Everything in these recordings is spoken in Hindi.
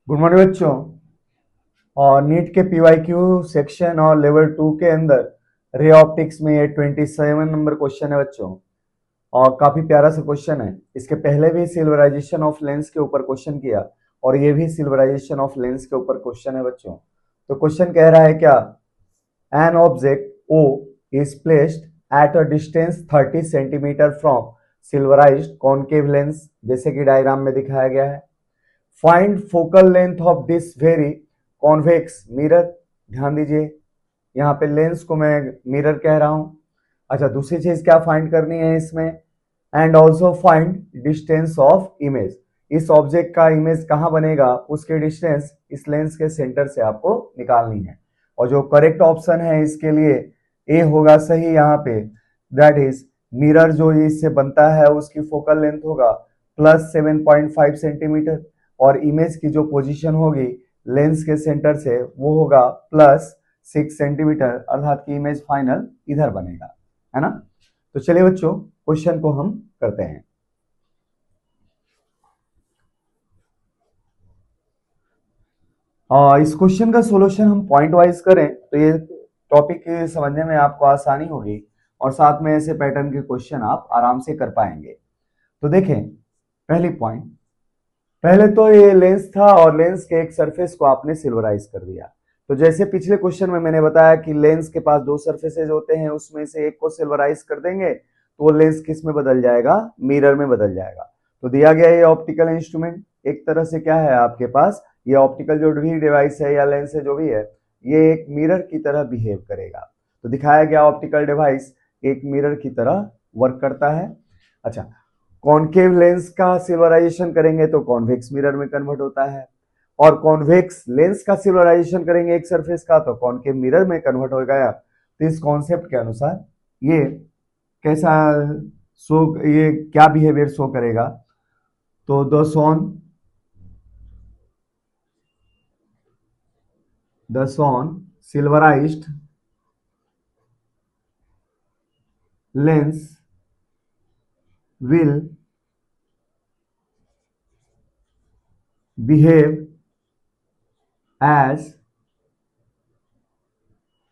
गुड मॉर्निंग बच्चों। और नीट के पीवाईक्यू सेक्शन और लेवल 2 के अंदर रे ऑप्टिक्स में ये 27 नंबर क्वेश्चन है बच्चों। और काफी प्यारा सा क्वेश्चन है। इसके पहले भी सिल्वराइजेशन ऑफ लेंस के ऊपर क्वेश्चन किया और ये भी सिल्वराइजेशन ऑफ लेंस के ऊपर क्वेश्चन है बच्चों। तो क्वेश्चन कह रहा है क्या, an object O is placed at a distance 30 centimetre from silverised concave lens, जैसे कि डायग्राम में दिखाया गया है। Find focal length of this very convex mirror. ध्यान दीजिए, यहाँ पे लेंस को मैं मिरर कह रहा हूं। अच्छा, दूसरी चीज क्या फाइंड करनी है इसमें, and also find distance of image. इस ऑब्जेक्ट का इमेज कहाँ बनेगा, उसके डिस्टेंस इस लेंस के सेंटर से आपको निकालनी है। और जो करेक्ट ऑप्शन है इसके लिए ए होगा सही यहाँ पे। दैट इज मिरर जो इससे बनता है उसकी फोकल लेंथ होगा +7.5 सेंटीमीटर और इमेज की जो पोजीशन होगी लेंस के सेंटर से वो होगा +6 सेंटीमीटर, अर्थात की इमेज फाइनल इधर बनेगा, है ना। तो चलिए बच्चों क्वेश्चन को हम करते हैं। इस क्वेश्चन का सॉल्यूशन हम पॉइंट वाइज करें तो ये टॉपिक समझने में आपको आसानी होगी और साथ में ऐसे पैटर्न के क्वेश्चन आप आराम से कर पाएंगे। तो देखें, पहली पॉइंट, पहले तो ये लेंस था और लेंस के एक सरफेस को आपने सिल्वराइज कर दिया। तो जैसे पिछले क्वेश्चन में मैंने बताया कि लेंस के पास दो सरफेसेज होते हैं, उसमें से एक को सिल्वराइज कर देंगे तो वो लेंस किस में बदल जाएगा, मिरर में बदल जाएगा। तो दिया गया ये ऑप्टिकल इंस्ट्रूमेंट एक तरह से क्या है आपके पास, ये ऑप्टिकल जो भी डिवाइस है या लेंस है जो भी है, ये एक मिरर की तरह बिहेव करेगा। तो दिखाया गया ऑप्टिकल डिवाइस एक मिरर की तरह वर्क करता है। अच्छा, कॉनकेव लेंस का सिल्वराइजेशन करेंगे तो कॉन्वेक्स मिरर में कन्वर्ट होता है, और कॉन्वेक्स लेंस का सिल्वराइजेशन करेंगे एक सरफेस का तो कॉनकेव मिरर में कन्वर्ट हो गया। तो इस कॉन्सेप्ट के अनुसार ये कैसा शो, ये क्या बिहेवियर शो करेगा, तो द सोन silverised lens will behave as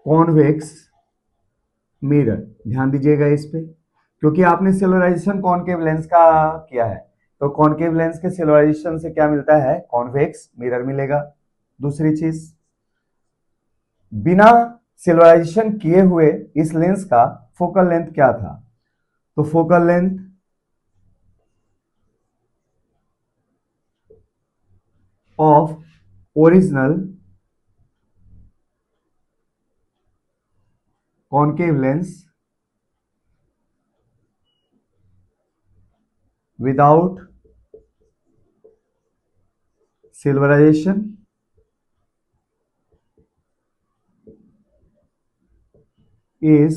convex mirror। ध्यान दीजिएगा इस पे, क्योंकि आपने सिल्वराइजेशन कॉनकेव लेंस का किया है तो कॉनकेव लेंस के सिल्वराइजेशन से क्या मिलता है, कॉन्वेक्स मिरर मिलेगा। दूसरी चीज, बिना सिल्वराइजेशन किए हुए इस लेंस का फोकल लेंथ क्या था, तो focal length of original concave lens without silverisation is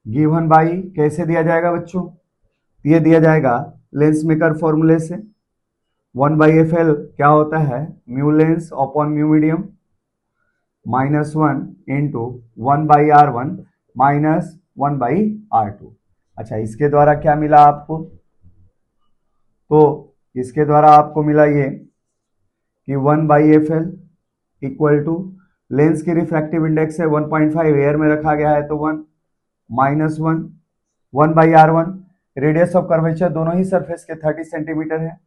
given by, कैसे दिया जाएगा बच्चों, ये दिया जाएगा लेंस मेकर फॉर्मूले से। 1/FL क्या होता है, mu lens upon mu medium -1 into 1/R1 -1/R2। अच्छा, इसके द्वारा क्या मिला आपको, तो इसके द्वारा आपको मिला ये कि 1/FL इक्वल टू लेंस की रिफ्रैक्टिव इंडेक्स है 1.5, एयर में रखा गया है तो 1 -1 1/R1। रेडियस ऑफ कर्वेचर दोनों ही सरफेस के 30 सेंटीमीटर है।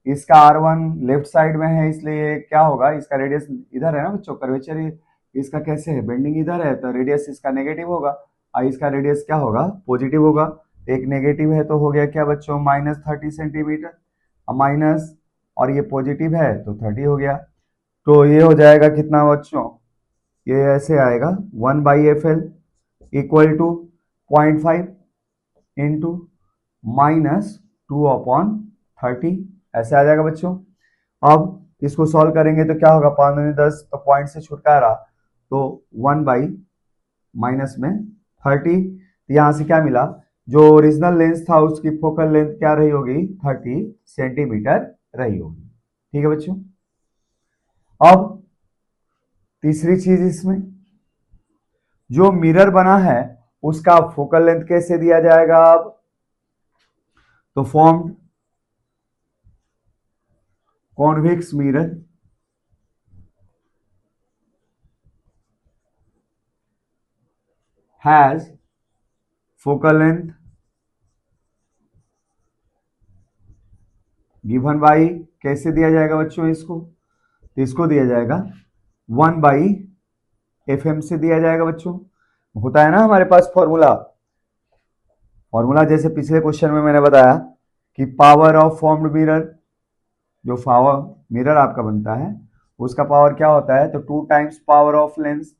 इसका R1 लेफ्ट साइड में है इसलिए क्या होगा, इसका रेडियस इधर है ना बच्चों, कर्वेचर इसका कैसे है, बेंडिंग इधर है तो रेडियस इसका नेगेटिव होगा और इसका रेडियस क्या होगा, पॉजिटिव होगा। एक नेगेटिव है तो हो गया क्या बच्चों, -30 सेंटीमीटर, माइनस, और ये पॉजिटिव है तो 30 हो गया। तो ये हो जाएगा कितना बच्चों, ये ऐसे आएगा 1/FL इक्वल टू 0.5 इंटू -2/30, ऐसे आ जाएगा बच्चों। अब इसको सॉल्व करेंगे तो क्या होगा, 5×10 तो पॉइंट से छुटकारा, तो 1/-30। यहां से क्या मिला, जो ओरिजिनल लेंस था उसकी फोकल लेंथ क्या रही होगी, 30 सेंटीमीटर रही होगी। ठीक है बच्चों। अब तीसरी चीज इसमें, जो मिरर बना है उसका फोकल लेंथ कैसे दिया जाएगा, अब तो formed convex mirror has focal length given by, कैसे दिया जाएगा बच्चों इसको, तो इसको दिया जाएगा 1/FM से दिया जाएगा बच्चों। होता है ना हमारे पास फॉर्मूला जैसे पिछले क्वेश्चन में मैंने बताया कि पावर ऑफ फॉर्म्ड मिरर, जो पावर मिरर आपका बनता है उसका पावर क्या होता है, तो 2 times power of lens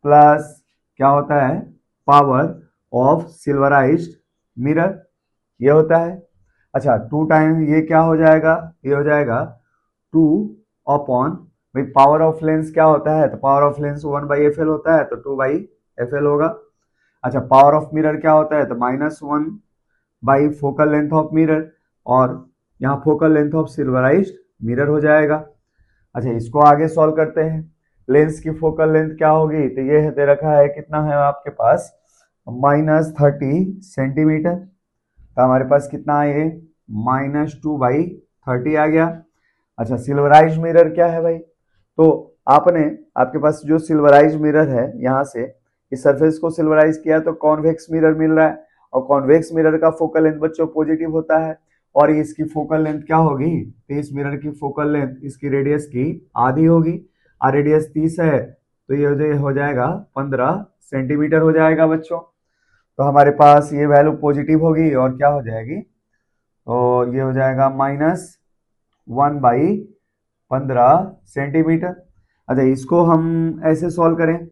plus क्या होता है, पावर ऑफ सिल्वराइज्ड मिरर, ये होता है। अच्छा 2 टाइम ये क्या हो जाएगा, ये हो जाएगा 2 अपॉन, भाई पावर ऑफ लेंस क्या होता है, तो पावर ऑफ लेंस 1/FL होता है, तो 2/FL होगा। अच्छा पावर ऑफ मिरर क्या होता है, तो -1 by focal length of mirror, और यहाँ फोकल लेंथ ऑफ सिल्वराइज्ड मिरर हो जाएगा। अच्छा इसको आगे सॉल्व करते हैं। लेंस की फोकल लेंथ क्या होगी, तो ये दे रखा है, कितना है आपके पास, -30 सेंटीमीटर, तो हमारे पास कितना है ये, -2/30 आ गया। अच्छा सिल्वराइज मिरर क्या है भाई, तो आपके पास जो सिल्वराइज मिरर है, यहाँ से इस सरफेस को सिल्वराइज किया तो कॉन्वेक्स मिरर मिल रहा है, और कॉन्वेक्स मिरर का फोकल लेंथ बच्चों पॉजिटिव होता है, और इसकी फोकल लेंथ क्या होगी, तो इस मिरर की फोकल लेंथ इसकी रेडियस की आधी होगी, और रेडियस 30 है, तो ये हो जाएगा 15 सेंटीमीटर हो जाएगा बच्चों। तो हमारे पास ये वैल्यू पॉजिटिव होगी और क्या हो जाएगी, तो ये हो जाएगा -1/15 सेंटीमीटर। अच्छा इसको हम ऐसे सॉल्व करें,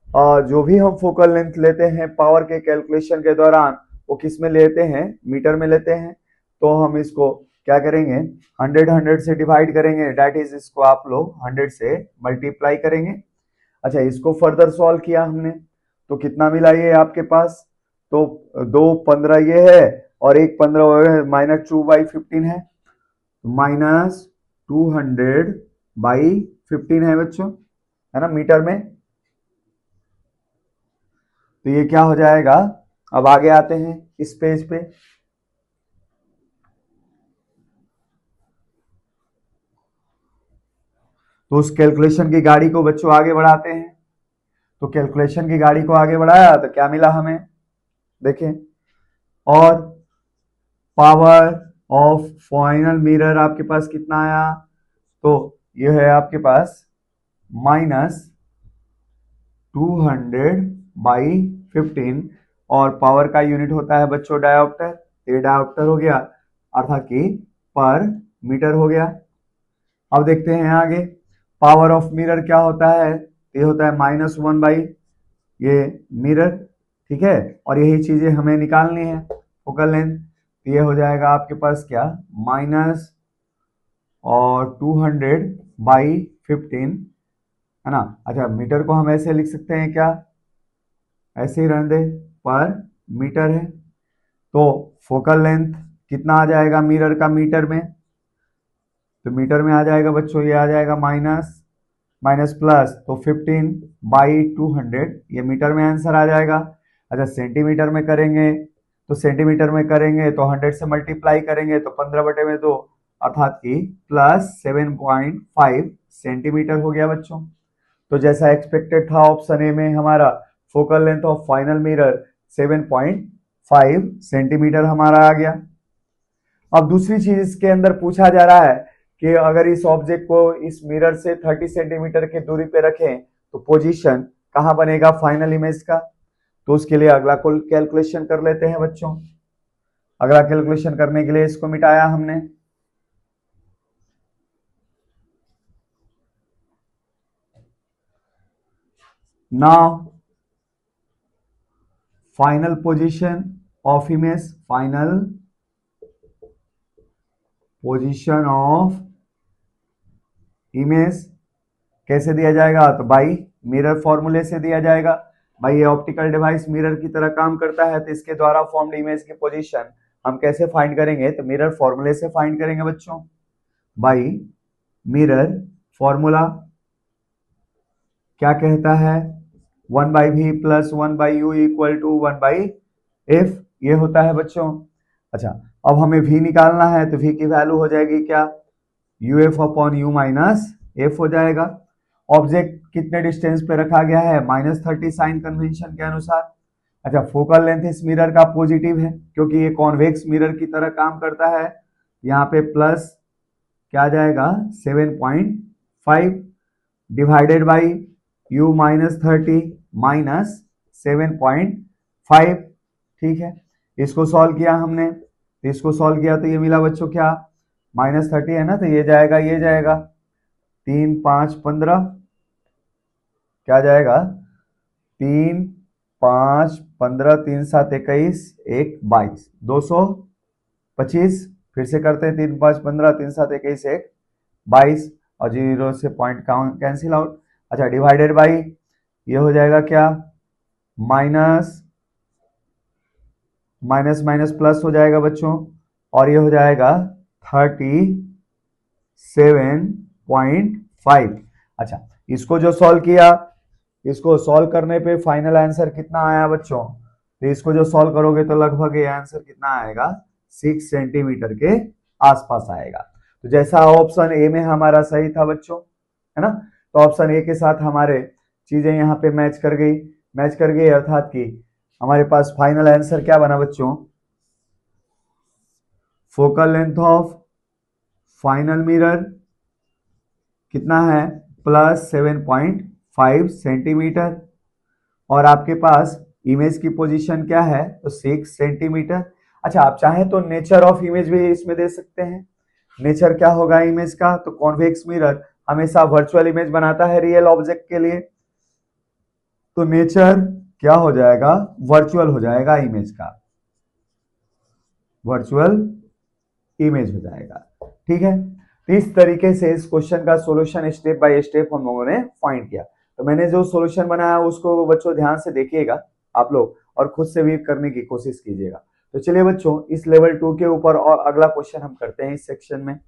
और जो भी हम फोकल लेंथ लेते हैं पावर के कैलकुलेशन के दौरान वो किस में लेते हैं, मीटर में लेते हैं, तो हम इसको क्या करेंगे, 100 से डिवाइड करेंगे, डेट इज इसको आप लोग 100 से मल्टीप्लाई करेंगे। अच्छा इसको फर्दर सॉल्व किया हमने, तो कितना मिला ये आपके पास, तो 2 15 ये है, और 1 15 -2/15 है, -200/15 है बच्चों, है ना मीटर में। तो ये क्या हो जाएगा, अब आगे आते हैं इस पेज पे, तो उस कैलकुलेशन की गाड़ी को बच्चों आगे बढ़ाते हैं। तो कैलकुलेशन की गाड़ी को आगे बढ़ाया तो क्या मिला हमें, देखें, और पावर ऑफ फाइनल मिरर आपके पास कितना आया, तो ये है आपके पास -200/15, और पावर का यूनिट होता है बच्चों डायोप्टर, ये डायोप्टर हो गया, अर्थात कि पर मीटर हो गया। अब देखते हैं आगे, पावर ऑफ मिरर क्या होता है, ये होता है -1 बाई ये मिरर, ठीक है, और यही चीजें हमें निकालनी है फोकल लेंथ, तो ये हो जाएगा आपके पास क्या, -200/15, है ना। अच्छा मीटर को हम ऐसे लिख सकते हैं क्या, ऐसे ही रहने दे, पर मीटर है, तो फोकल लेंथ कितना आ जाएगा मिरर का मीटर में, तो मीटर में आ जाएगा बच्चों, ये आ जाएगा माइनस माइनस प्लस, तो 15/200, ये मीटर में आंसर आ जाएगा। अच्छा सेंटीमीटर में करेंगे, तो सेंटीमीटर में करेंगे तो 100 से मल्टीप्लाई करेंगे तो 15/2, अर्थात कि +7.5 सेंटीमीटर हो गया बच्चों। तो जैसा एक्सपेक्टेड था ऑप्शन ए में हमारा, focal length of final mirror 7.5 centimetre हमारा आ गया। अब दूसरी चीज इसके अंदर पूछा जा रहा है कि अगर इस ऑब्जेक्ट को इस मिरर से 30 सेंटीमीटर की दूरी पे रखें तो पोजीशन कहाँ बनेगा फाइनल इमेज का, तो उसके लिए अगला कैलकुलेशन कर लेते हैं बच्चों। अगला कैलकुलेशन करने के लिए इसको मिटाया हमने, now final position of image, final position of image कैसे दिया जाएगा, तो बाई मिरर फॉर्मूले से दिया जाएगा। भाई ये ऑप्टिकल डिवाइस मिरर की तरह काम करता है, तो इसके द्वारा फॉर्म्ड इमेज की पोजीशन हम कैसे फाइंड करेंगे, तो मिरर फॉर्मूले से फाइंड करेंगे बच्चों। बाई मिरर फॉर्मूला क्या कहता है, 1/v + 1/u = 1/f, ये होता है बच्चों। अच्छा अब हमें v निकालना है, तो v की वैल्यू हो जाएगी क्या, U F upon you minus F हो जाएगा। ऑब्जेक्ट कितने डिस्टेंस पे रखा गया है, -30 साइन कन्वेंशन के अनुसार। अच्छा, फोकल लेंथ इस मिरर का पॉजिटिव है क्योंकि ये कॉन्वेक्स मिरर की तरह काम करता है। यहाँ पे प्लस क्या आ जाएगा 7.5 डिवाइडेड बाई u -30 माइनस 7.5। ठीक है, इसको सॉल्व किया हमने, इसको सॉल्व किया तो ये मिला बच्चों क्या, -30 है ना, तो ये जाएगा, ये जाएगा 3 5 15, क्या जाएगा 3 5 15, 3 7 21, 1 22, 225। फिर से करते हैं, 3 5 15, 3 7 21, 1 22 और 0 से पॉइंट कैंसिल आउट। अच्छा, डिवाइडेड बाई ये हो जाएगा क्या, माइनस माइनस माइनस प्लस हो जाएगा बच्चों, और ये हो जाएगा 37.5। अच्छा, इसको जो सॉल्व किया, इसको सॉल्व करने पे फाइनल आंसर कितना आया बच्चों, तो इसको जो सॉल्व करोगे तो लगभग ये आंसर कितना आएगा, 6 सेंटीमीटर के आसपास आएगा। तो जैसा ऑप्शन ए में हमारा सही था बच्चों, है ना, तो ऑप्शन ए के साथ हमारे चीजें यहाँ पे मैच कर गई, मैच कर गई, अर्थात कि हमारे पास फाइनल आंसर क्या बना बच्चों, focal length of final mirror कितना है, +7.5 सेंटीमीटर, और आपके पास इमेज की पोजीशन क्या है, तो 6 सेंटीमीटर। अच्छा, आप चाहें तो नेचर ऑफ इमेज भी इसमें दे सकते हैं। नेचर क्या होगा इमेज का, तो कॉन्वेक्स मिरर हमेशा वर्चुअल इमेज बनाता है रियल ऑब्जेक्ट के लिए, तो नेचर क्या हो जाएगा, वर्चुअल हो जाएगा इमेज का, वर्चुअल इमेज हो जाएगा। ठीक है, तो इस तरीके से इस क्वेश्चन का सॉल्यूशन स्टेप बाय स्टेप हम लोगों ने फाइंड किया। तो मैंने जो सॉल्यूशन बनाया उसको बच्चों ध्यान से देखिएगा आप लोग, और खुद से भी करने की कोशिश कीजिएगा। तो चलिए बच्चों, इस लेवल 2 के ऊपर और अगला क्वेश्चन हम करते हैं इस सेक्शन में।